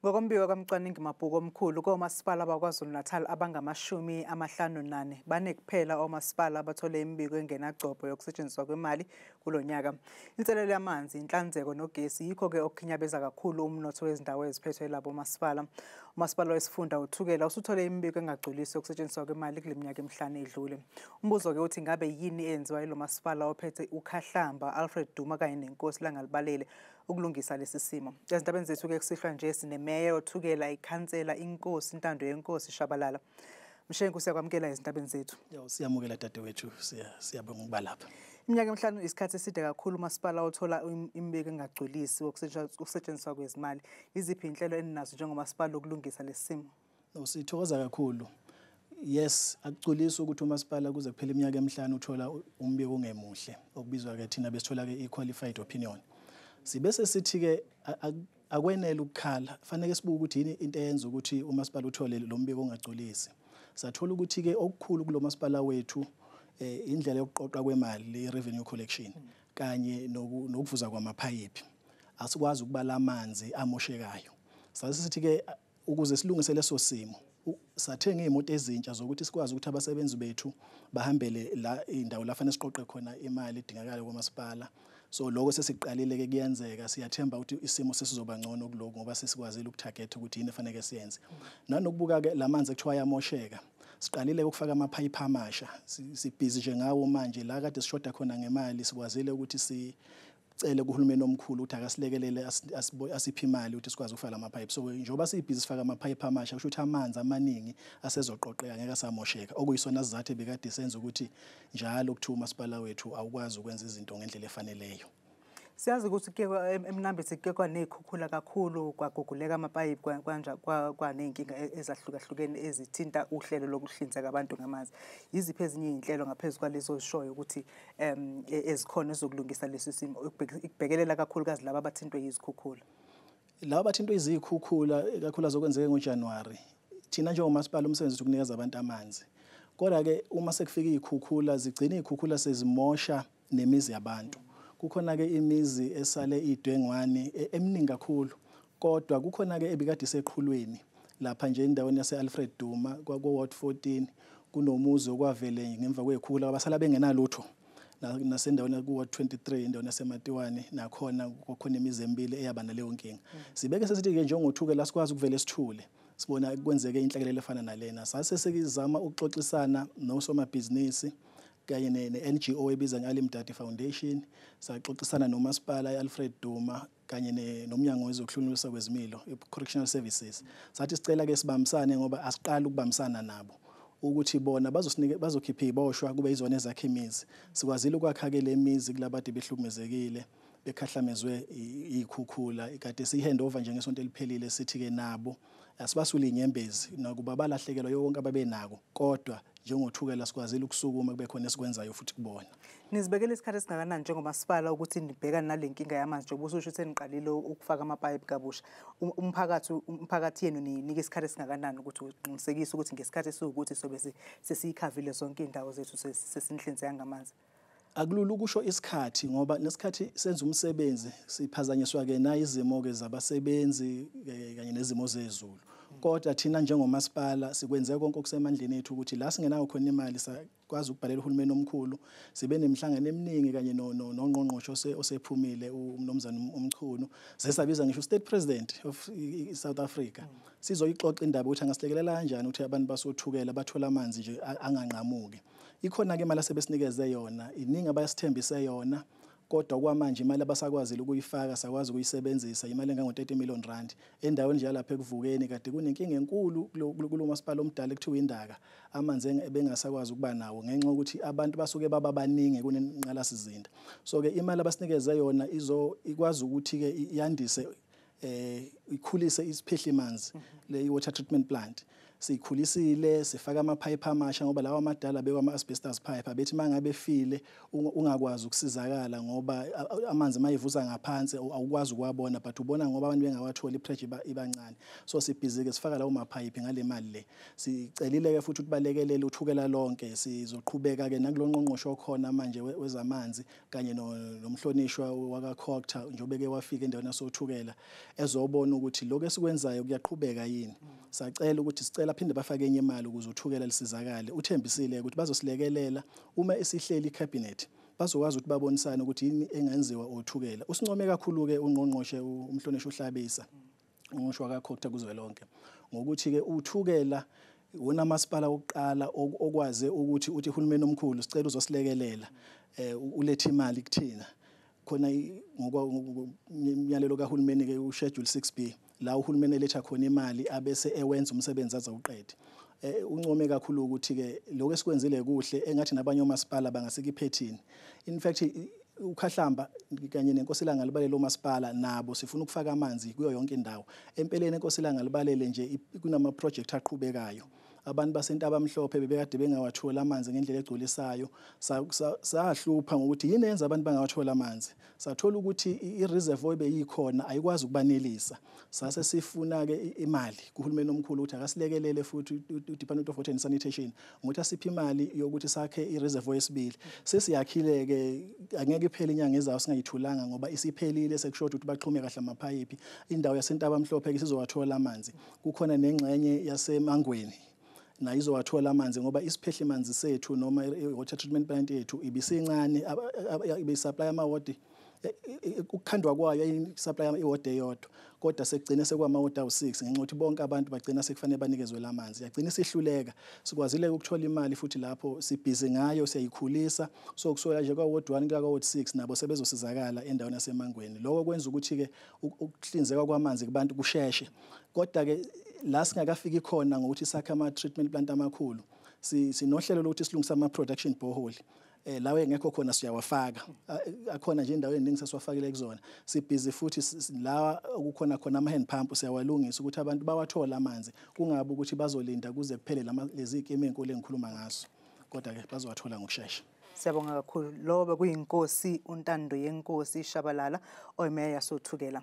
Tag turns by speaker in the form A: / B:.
A: Ngokombiko kaMcwaningi Mabhuku omkhulu komasipala bakwaZulu-Natal abangama-54 bane kuphela omasipala abathole imibiko engenagcobho yokusetshenziswa kwemali kulo nyaka. Inselelo yamanzi, inhlanzeko nogesi yikho-ke okukhinyabeza kakhulu umnotho wezindawo eziphethwe labo masipala. Umasipala wesifunda uThukela usuthole imibiko engagculisi yokusetshenziswa kwemali kule minyaka emihlanu edlule. Umbuzo-ke uthi ngabe yini eyenziwa yilo masipala ophethe uKhahlamba, Alfred Duma kanye neNkosi Langalibalele ukulungisa lesi simo. Ezindabeni zethu-ke kusihlwa nje sinemeya oThukela, ikhansela, inkosi, intando yenkosi Shabalala. Mshengu, siyakwamukela ezindabeni zethu.
B: Siyamukela dadewethu, siyabonga ukuba lapha.
A: Iminyaka emihlanu isikhathi eside kakhulu umasipala othola imibiko engagculisi wokusetshenziswa kwezimali. Iziphi inhlelo eninazo njengomasipala ukulungisa lesi simo?
B: Sithokoza kakhulu. Yes, akuculisi ukuthi umasipala kuze kuphela iminyaka emihlanu uthola umbiko ongemuhle, okubizwa-ke thina besithola-ke i-qualified opinion. Sibese sithi-ke akwenele ukukhala, fanele sibuke ukuthi yini into eyenza ukuthi umasipala uthole lo mbiko ongagculisi. Sathola ukuthi-ke okukhulu kulo masipala wethu indlela yokuqoqwa kwemali, le-revenue collection, kanye nokuvuza kwamaphayiphi. Asikwazi ukubala amanzi amoshekayo. Sasithi-ke ukuze silungise leso simo, sathenga iy'moto ezintsha zokuthi sikwazi ukuthi abasebenzi bethu bahambele la indawo la fanele siqoqe khona imali edingakala kwamasipala. So lokho sesiqalile-ke kuyenzeka, siyathemba ukuthi isimo sesizoba ngcono kuloko ngoba sesikwazile ukuthagetha ukuthi yini efanele siyenze. Nanokubuka-ke lamanzi ekuthiwa ayamosheka, siqalile ukufaka amaphayiphi amasha. Sibhizi nje ngawo manje la kade sishoda khona ngemali, sikwazile ukuthi sicele kuhulumeni omkhulu ukuthi akasilekelele asiphe imali ukuthi sikwazi ukufaka amaphayiphi. So njengoba sibhizi sifaka amaphayiphi amasha, kusho ukuthi amanzi amaningi asezoqoqeka ngeke asamosheka, okuyisona sizathu bekade senza ukuthi njalo kuthiwa umasipala wethu awukwazi ukwenza izinto ngendlela efaneleyo.
A: Siyazi ukuthi eMnambithi kuke kwaney'khukhula kakhulu, kwaguguleka amapayipi kwaney'nkinga ezahlukahlukene ezithinta uhlelo lokuhlinzeka abantu ngamanzi. Yiziphi ezinye iy'nhlelo ngaphezu kwalezo zishoyo ukuthi ezikhona ezokulungisa lesi simo, ukubhekelela kakhulukazi laba abathintwe yizikhukhula?
B: Laba abathintwe yizikhukhula kakhulu azokwenzeka ngoJanuwari, thina njengomasipala umsebenzi wethu ukunikeza abantu amanzi. Kodwa-ke uma sekufika iy'khukhula, zigcina iy'khukhula sezimosha nemizi yabantu. Kukhona-ke imizi esale idwengwane eminingi kakhulu, kodwa kukhona-ke ebikade iseqhulweni lapha nje endaweni yase-Alfred Duma kwa-Ward 14, kunomuzi okwavele ngemva kwey'khukhula abasala bengenalutho. Nasendaweni ku-Ward 23 endaweni yaseMatiwane nakhona kukhona imizi emibili eyaba naleyo nkinga. Sibeke sesithi-ke njengoThukela sikwazi ukuvele sithule sibona kwenzeke inhlekelele efana nalena. Sase sikizama ukuxoxisana nosomabhizinisi kanye ne-NGO ebiza nge-Alimdati Foundation, saxoxisana nomasipala e-Alfred Duma kanye nomnyango wezokuhlunulisa kwezimilo, i-Correctional Services. Sathi sicela-ke sibambisane ngoba asiqali ukubambisana nabo ukuthi bona bazokhipha iy'boshwa kube yizona ezakha imizi. Sikwazile ukwakha-ke le mizi kulabade behlukumezekile, bekhahlamezwe iy'khukhula. Kade siyi-handover nje ngesonto eliphelile sithi-ke nabo asibasule inyembezi nakuba balahlekelwa yonke ababenako, kodwa njengoThukela sikwazile ukusukuma kube khona esikwenzayo futhi kubona.
A: Nizibekele isikhathi esingakanani njengomasipala ukuthi nibhekane nale nkinga yamanzi njengoba usho ukuthi niqalile ukufaka amapayipi kabusha? Umphakathi yenu ninika isikhathi esingakanani ukuthi uqinisekise ukuthi ngesikhathi esiwukuthi sobe sesiyikhavile zonke iy'ndawo zethu sesinihlinzeka ngamanzi?
B: Akulula ukusho isikhathi ngoba nesikhathi senza umsebenzi siphazanyiswa-ke na izimo-ke zabasebenzi kanye nezimo zezulu. Kodwa thina njengomasipala sikwenze konke okusemandleni ethu ukuthi la singenayo khona imali sakwazi ukubhalela uhulumeni omkhulu, sibe nemihlangano eminingi kanye nongqongqoshe osephumile uMnumzane uMchunu. Sesabiza ngisho u-State President of South Africa sizoyixoxa indaba ukuthi angasilekelela kanjani ukuthi abantu basoThukela bathola amanzi nje anganqamuki. Ikhona-ke imali asebesinikeze yona, iningi abayasithembise yona, kodwa kwamanje imali abasakwazile ukuyifaka sakwazi ukuyisebenzisa imali engango-30 million rand. Endaweni nje yalapha ekuvukeni kade kunenkinga enkulu kulo masipala omdala ekuthiwa iNdaka, amanzi ebengasakwazi ukuba nawo ngenxa yokuthi abantu basuke babaningi kunenqalasizinda. So-ke imali abasinikeze yona ikwazi ukuthi-ke yandise ikhulise isiphehlimanzi le-water treatment plant. Sikhulisile, sifaka amaphayiphi amasha ngoba lawa amadala bekwa-asbestos pipe abethi mangabe efile ungakwazi ukusizakala ngoba amanzi mayivuza ngaphansi awukwazi ukuwabona, but ubona ngoba abantu bengawatholi i-pressure ibancane. So sibhizi-ke sifaka lawo maphayiphi ngale mali le. Sicelile-ke futhi ukuthi balekelele uThukela lonke, sizoqhubeka-ke nakulo ngqongqoshe okhona manje wezamanzi kanye nomhlonishwa waka-Cocta njengoba-ke wafika endaweni yasoThukela ezobona ukubona ukuthi lokho esikwenzayo kuyaqhubeka yini. Sacela ukuthi sicela aphinde bafake enye imali ukuze uthukela lisizakale. Uthembisile ukuthi bazosilekelela uma esihleli icabinet. Bazokwazi ukuthi babonisane ukuthi yini engenziwa uthukela. Usincome kakhulu ke ungqongqoshe umhlonishwa uHlabisa. Ungqongqoshe kaKhokta kuzwelonke. Ngokuthi ke uthukela wona masipala oqala okwaze ukuthi uhulumeni omkhulu sicela uzosilekelela ulethe imali kuthina. Khona ngokwamyalelo kahulumeni ke uschedule 6B la uhulumeni eletha khona imali abese ewenza umsebenzi azawuqeda. Uncome kakhulu ukuthi ke lokho esikwenzile kuhle engathi nabanye omasipala bangasekiphethini. In fact uKhahlamba kanye neNkosilanga libalele omasipala nabo sifuna ukufaka amanzi kuyo yonke indawo. Empeleni eNkosilanga libalele nje kunama project aqhubekayo. Abantu basentaba amhlophe bebekade bengawathola amanzi ngendlela egcolisayo. Sahlupha ngokuthi yini yenza abantu bangawathola amanzi. Sathola ukuthi ireservoir beyikhona ayikwazi ukubanelisa. Sase sifuna ke imali kuhulumeni omkhulu ukuthi akasilekelele futhi uDepartment of Water and Sanitation ngokuthi asiphe imali yokuthi sakhe ireservoir esibili. Sesiyakhile ke angeke iphele inyanga ezayo singayithulanga ngoba isiphelile sekushoda ukuthi baxhume kahle amaphayiphi. Indawo yasentaba amhlophe ke sizowathola amanzi. Kukhona nengxenye yaseMangweni na izowathola amanzi ngoba isiphehli manzi sethu noma i-water treatment plant yethu ibisincane ibisupply amawodi ukukhandwa kwayo i-supply iwodi eyodwa kodwa sekugcine sekwamawodi awu6 ngenxa ukuthi bonke abantu bagcina sekufanele banikezwe lamanzi yagcina sihluleka sikwazile ukuthola imali futhi lapho sibhizi ngayo siyayikhulisa so kusoya nje kwaWard 1 kuya kwaWard 6 nabo sebezosizakala endaweni yaseMangweni lokho kwenza ukuthi ke ukuhlinzeka kwamanzi kubantu kusheshe kodwa ke la singakafiki khona ngokuthi sakha ama treatment plant amakhulu sinohlelo lokuthi silungisa ama production borehole lawe engekho khona siyawafaka akhona nje indawo eningi sesiwafakile kuzona sibhizi futhi la ukukhona khona ama hand pump siyawalungisa ukuthi abantu bawathola amanzi kungabe ukuthi bazolinda kuze kuphele lezi ikeme enkulu engikhuluma ngazo kodwa ke bazowathola ngokusheshsha.
A: Siyabonga kakhulu lo bekuyinkosi uNtando yeNkosi Shabalala oyimeya yasothukela.